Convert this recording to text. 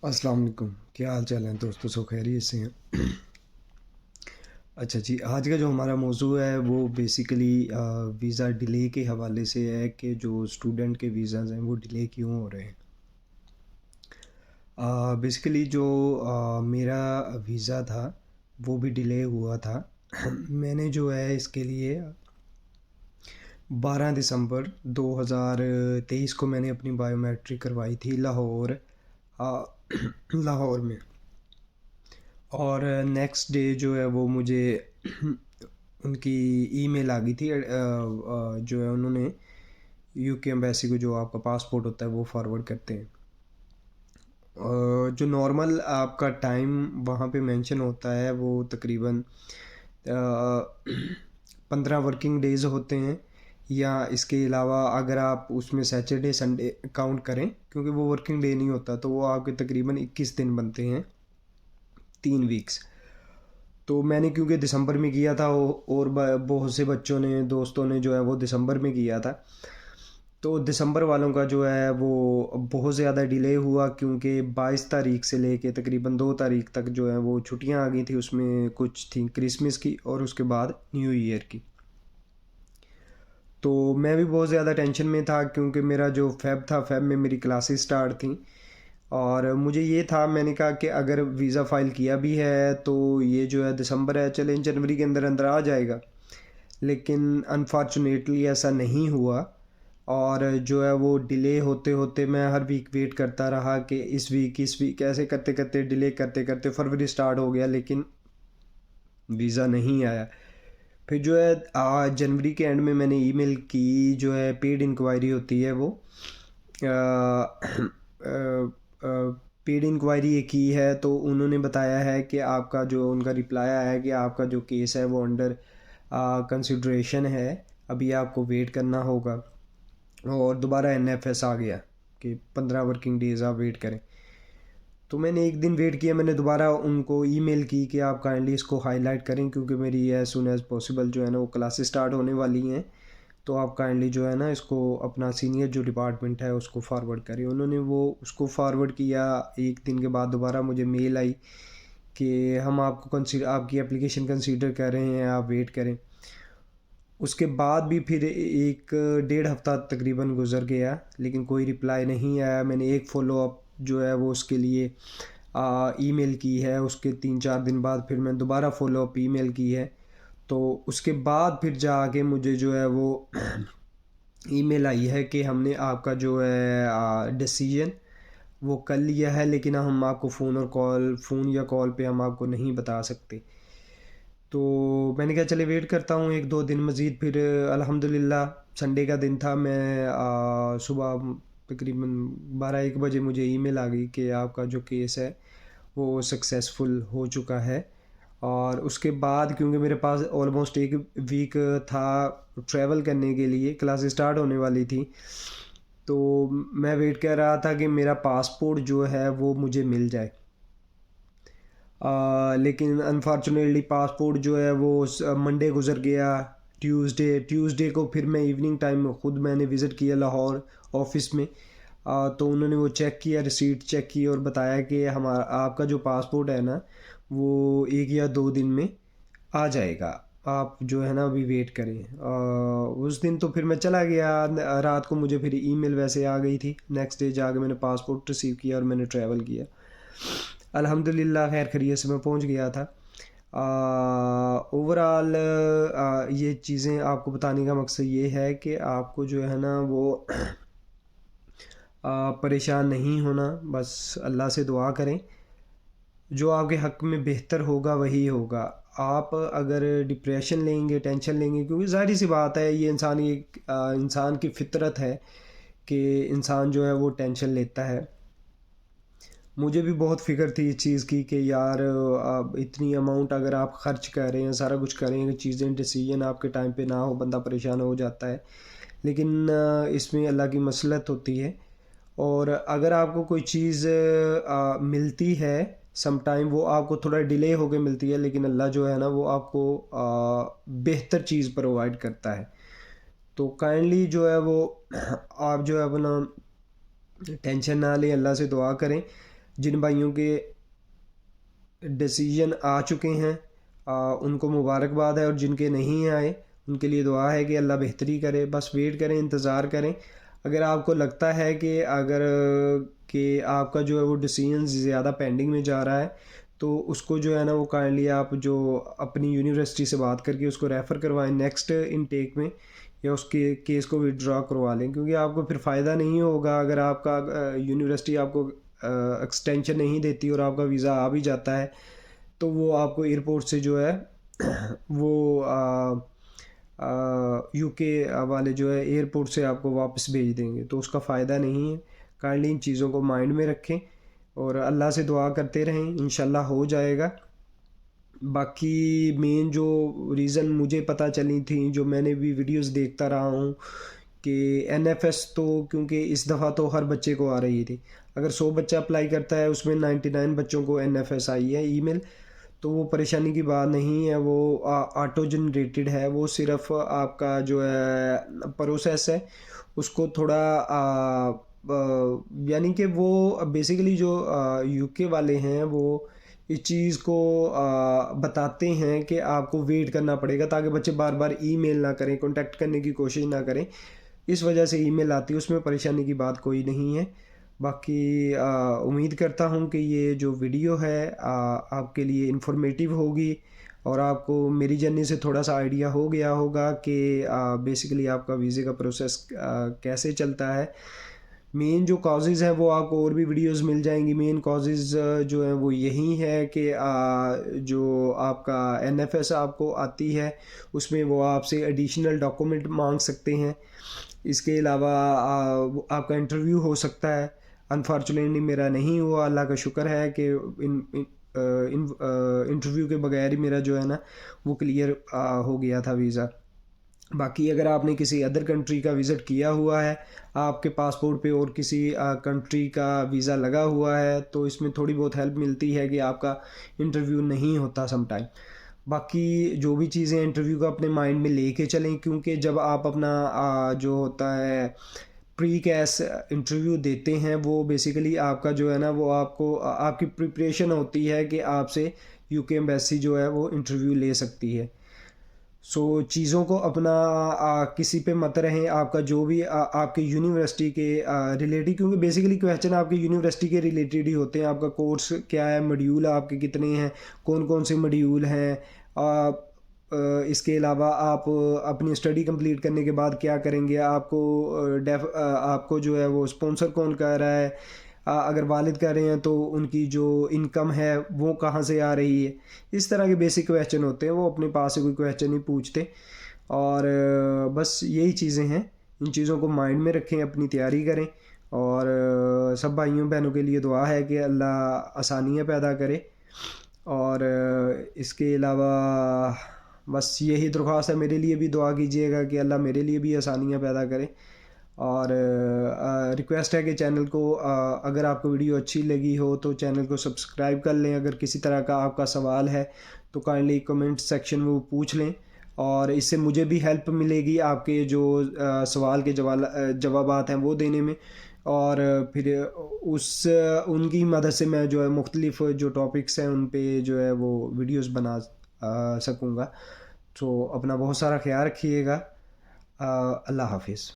السلام علیکم، کیا حال چال ہیں دوستوں؟ سو خیریت سے ہیں؟ اچھا جی، آج کا جو ہمارا موضوع ہے وہ بیسیکلی ویزا ڈیلے کے حوالے سے ہے کہ جو اسٹوڈنٹ کے ویزاز ہیں وہ ڈیلے کیوں ہو رہے ہیں۔ بیسیکلی جو میرا ویزا تھا وہ بھی ڈیلے ہوا تھا۔ میں نے جو ہے اس کے لیے 12 دسمبر 2023 کو میں نے اپنی بائیو میٹرک کروائی تھی لاہور، لاہور میں، اور نیکسٹ ڈے جو ہے وہ مجھے ان کی ای میل آ گئی تھی۔ جو ہے انہوں نے یو کے ایمبیسی کو جو آپ کا پاسپورٹ ہوتا ہے وہ فارورڈ کرتے ہیں۔ جو نارمل آپ کا ٹائم وہاں پہ مینشن ہوتا ہے وہ تقریباً 15 ورکنگ ڈیز ہوتے ہیں، یا اس کے علاوہ اگر آپ اس میں سیچرڈے سنڈے کاؤنٹ کریں کیونکہ وہ ورکنگ ڈے نہیں ہوتا تو وہ آپ کے تقریباً 21 دن بنتے ہیں، 3 ویکس۔ تو میں نے کیونکہ دسمبر میں کیا تھا اور بہت سے بچوں نے دوستوں نے جو ہے وہ دسمبر میں کیا تھا، تو دسمبر والوں کا جو ہے وہ بہت زیادہ ڈیلے ہوا کیونکہ 22 تاریخ سے لے کے تقریباً 2 تاریخ تک جو ہے وہ چھٹیاں آ گئی تھیں، اس میں کچھ تھیں کرسمس کی اور اس کے بعد نیو ایئر کی۔ تو میں بھی بہت زیادہ ٹینشن میں تھا کیونکہ میرا جو فیب تھا، فیب میں میری کلاسز سٹارٹ تھیں، اور مجھے یہ تھا، میں نے کہا کہ اگر ویزا فائل کیا بھی ہے تو یہ جو ہے دسمبر ہے، چلیں جنوری کے اندر اندر آ جائے گا، لیکن انفارچونیٹلی ایسا نہیں ہوا، اور جو ہے وہ ڈیلے ہوتے ہوتے میں ہر ویک ویٹ کرتا رہا کہ اس ویک ایسے کرتے کرتے ڈیلے کرتے کرتے فروری سٹارٹ ہو گیا، لیکن ویزا نہیں آیا۔ پھر جو ہے جنوری کے اینڈ میں نے ای میل کی، جو ہے پیڈ انکوائری ہوتی ہے وہ پیڈ انکوائری کی ہے، تو انہوں نے بتایا ہے کہ آپ کا جو ان کا رپلائی آیا ہے کہ آپ کا جو کیس ہے وہ انڈر کنسیڈریشن ہے، ابھی آپ کو ویٹ کرنا ہوگا، اور دوبارہ این ایف ایس آ گیا کہ 15 ورکنگ ڈیز آپ ویٹ کریں۔ تو میں نے ایک دن ویٹ کیا، میں نے دوبارہ ان کو ای میل کی کہ آپ کائنڈلی اس کو ہائی لائٹ کریں کیونکہ میری ایز سون ایز پاسبل جو ہے نا وہ کلاسز سٹارٹ ہونے والی ہیں، تو آپ کائنڈلی جو ہے نا اس کو اپنا سینئر جو ڈپارٹمنٹ ہے اس کو فارورڈ کریں۔ انہوں نے وہ اس کو فارورڈ کیا، ایک دن کے بعد دوبارہ مجھے میل آئی کہ ہم آپ کو آپ کی اپلیکیشن کنسیڈر کر رہے ہیں، آپ ویٹ کریں۔ اس کے بعد بھی پھر 1.5 ہفتہ تقریباً گزر گیا لیکن کوئی رپلائی نہیں آیا۔ میں نے ایک فالو اپ جو ہے وہ اس کے لیے ای میل کی ہے، اس کے 3-4 دن بعد پھر میں دوبارہ فالو اپ ای میل کی ہے، تو اس کے بعد پھر جا کے مجھے جو ہے وہ ای میل آئی ہے کہ ہم نے آپ کا جو ہے ڈیسیژن وہ کر لیا ہے، لیکن ہم آپ کو فون یا کال پہ ہم آپ کو نہیں بتا سکتے۔ تو میں نے کہا چلے ویٹ کرتا ہوں 1-2 دن مزید۔ پھر الحمدللہ سنڈے کا دن تھا، میں صبح تقریباً 12-1 بجے مجھے ای میل آ گئی کہ آپ کا جو کیس ہے وہ سکسیسفل ہو چکا ہے۔ اور اس کے بعد کیونکہ میرے پاس آلموسٹ 1 ویک تھا ٹریول کرنے کے لیے، کلاسز سٹارٹ ہونے والی تھی، تو میں ویٹ کر رہا تھا کہ میرا پاسپورٹ جو ہے وہ مجھے مل جائے، لیکن انفارچونیٹلی پاسپورٹ جو ہے وہ منڈے گزر گیا، ٹیوزڈے کو پھر میں ایوننگ ٹائم میں خود میں نے وزٹ کیا لاہور آفس میں، تو انہوں نے وہ چیک کیا، ریسیٹ چیک کی اور بتایا کہ آپ کا جو پاسپورٹ ہے نا وہ 1 یا 2 دن میں آ جائے گا، آپ جو ہے نا ابھی ویٹ کریں۔ اس دن تو پھر میں چلا گیا، رات کو مجھے پھر ای میل ویسے آ گئی تھی، نیکسٹ ڈے جا کے میں نے پاسپورٹ ریسیو کیا اور میں نے ٹریول کیا، الحمدللہ خیر خیریت سے میں پہنچ گیا تھا۔ اوورآل یہ چیزیں آپ کو بتانے کا مقصد یہ ہے کہ آپ کو جو ہے نا وہ پریشان نہیں ہونا، بس اللہ سے دعا کریں، جو آپ کے حق میں بہتر ہوگا وہی ہوگا۔ آپ اگر ڈپریشن لیں گے، ٹینشن لیں گے، کیونکہ ظاہری سی بات ہے یہ انسان کی فطرت ہے کہ انسان جو ہے وہ ٹینشن لیتا ہے۔ مجھے بھی بہت فکر تھی اس چیز کی کہ یار اتنی اماؤنٹ اگر آپ خرچ کر رہے ہیں، سارا کچھ کریں گے، چیزیں ڈیسیژن آپ کے ٹائم پہ نہ ہو، بندہ پریشان ہو جاتا ہے، لیکن اس میں اللہ کی مصلحت ہوتی ہے، اور اگر آپ کو کوئی چیز ملتی ہے سم ٹائم، وہ آپ کو تھوڑا ڈیلے ہو کے ملتی ہے، لیکن اللہ جو ہے نا وہ آپ کو بہتر چیز پرووائڈ کرتا ہے۔ تو کائنڈلی جو ہے وہ آپ جو ہے اپنا ٹینشن نہ لیں، اللہ سے دعا کریں، جن بھائیوں کے ڈیسیجن آ چکے ہیں ان کو مبارکباد ہے، اور جن کے نہیں آئے ان کے لیے دعا ہے کہ اللہ بہتری کرے. بس ویٹ کریں، انتظار کریں. اگر آپ کو لگتا ہے کہ آپ کا جو ہے وہ ڈیسیجن زیادہ پینڈنگ میں جا رہا ہے تو اس کو جو ہے نا وہ کائنڈلی آپ جو اپنی یونیورسٹی سے بات کر کے اس کو ریفر کروائیں نیکسٹ انٹیک میں، یا اس کے کیس کو وڈرا کروا لیں. کیونکہ آپ کو پھر فائدہ نہیں ہوگا اگر آپ کا یونیورسٹی آپ کو ایکسٹینشن نہیں دیتی اور آپ کا ویزا آ بھی جاتا ہے تو وہ آپ کو ایئرپورٹ سے جو ہے وہ یو کے والے جو ہے ایئرپورٹ سے آپ کو واپس بھیج دیں گے، تو اس کا فائدہ نہیں ہے. کائنڈلی ان چیزوں کو مائنڈ میں رکھیں اور اللہ سے دعا کرتے رہیں، انشاءاللہ ہو جائے گا. باقی مین جو ریزن مجھے پتہ چلی تھیں، جو میں نے بھی ویڈیوز دیکھتا رہا ہوں، کہ این ایف ایس تو کیونکہ اس دفعہ تو ہر بچے کو آ رہی تھی. اگر 100 بچہ اپلائی کرتا ہے اس میں 99 بچوں کو این ایف ایس آئی ہے ای میل، تو وہ پریشانی کی بات نہیں ہے. وہ آٹو جنریٹڈ ہے، وہ صرف آپ کا جو ہے پروسیس ہے اس کو تھوڑا یعنی کہ وہ بیسیکلی جو یو کے والے ہیں وہ اس چیز کو بتاتے ہیں کہ آپ کو ویٹ کرنا پڑے گا تاکہ بچے بار بار ای میل نہ کریں، کانٹیکٹ کرنے کی کوشش نہ کریں. اس وجہ سے ای میل آتی ہے، اس میں پریشانی کی بات کوئی نہیں ہے. باقی امید کرتا ہوں کہ یہ جو ویڈیو ہے آپ کے لیے انفارمیٹیو ہوگی اور آپ کو میری جرنی سے تھوڑا سا آئیڈیا ہو گیا ہوگا کہ بیسیکلی آپ کا ویزے کا پروسیس کیسے چلتا ہے. مین جو کازز ہیں وہ آپ کو اور بھی ویڈیوز مل جائیں گی. مین کازز جو ہیں وہ یہی ہے کہ جو آپ کا این ایف ایس آپ کو آتی ہے اس میں وہ آپ سے ایڈیشنل ڈاکومنٹ مانگ سکتے ہیں. اس کے علاوہ آپ کا انٹرویو ہو سکتا ہے. انفارچونیٹلی میرا نہیں ہوا، اللہ کا شکر ہے کہ انٹرویو کے بغیر ہی میرا جو ہے نا وہ کلیئر ہو گیا تھا ویزا. باقی اگر آپ نے کسی ادر کنٹری کا وزٹ کیا ہوا ہے، آپ کے پاسپورٹ پہ اور کسی کنٹری کا ویزا لگا ہوا ہے، تو اس میں تھوڑی بہت ہیلپ ملتی ہے کہ آپ کا انٹرویو نہیں ہوتا سم ٹائم. باقی جو بھی چیزیں انٹرویو کا اپنے مائنڈ میں لے کے چلیں، کیونکہ جب آپ اپنا جو ہوتا ہے پری کیس انٹرویو دیتے ہیں وہ بیسیکلی آپ کا جو ہے نا وہ آپ کی پریپریشن ہوتی ہے کہ آپ سے یو کے ایمبیسی جو ہے وہ انٹرویو لے سکتی ہے. چیزوں کو اپنا کسی پہ مت رہیں. آپ کا جو بھی آپ کے یونیورسٹی کے ریلیٹڈ، کیونکہ بیسیکلی کویسچن آپ کے یونیورسٹی کے ریلیٹڈ ہی ہوتے ہیں. آپ کا کورس کیا ہے، موڈیول آپ کے کتنے ہیں، کون کون سے موڈیول ہیں، اس کے علاوہ آپ اپنی اسٹڈی کمپلیٹ کرنے کے بعد کیا کریں گے، آپ کو جو ہے وہ اسپانسر کون کر رہا ہے، اگر والد کر رہے ہیں تو ان کی جو انکم ہے وہ کہاں سے آ رہی ہے. اس طرح کے بیسک کویسچن ہوتے ہیں، وہ اپنے پاس سے کوئی کویسچن نہیں پوچھتے. اور بس یہی چیزیں ہیں، ان چیزوں کو مائنڈ میں رکھیں، اپنی تیاری کریں. اور سب بھائیوں بہنوں کے لیے دعا ہے کہ اللہ آسانیاں پیدا کرے. اور اس کے علاوہ بس یہی درخواست ہے، میرے لیے بھی دعا کیجیے گا کہ اللہ میرے لیے بھی آسانیاں پیدا کرے. اور ریکویسٹ ہے کہ چینل کو اگر آپ کو ویڈیو اچھی لگی ہو تو چینل کو سبسکرائب کر لیں. اگر کسی طرح کا آپ کا سوال ہے تو کائنڈلی کمنٹ سیکشن میں وہ پوچھ لیں، اور اس سے مجھے بھی ہیلپ ملے گی آپ کے جو سوال کے جوابات ہیں وہ دینے میں. اور پھر ان کی مدد سے میں جو ہے مختلف جو ٹاپکس ہیں ان پہ جو ہے وہ ویڈیوز بنا سکوں گا. تو اپنا بہت سارا خیال رکھیے گا. اللہ حافظ.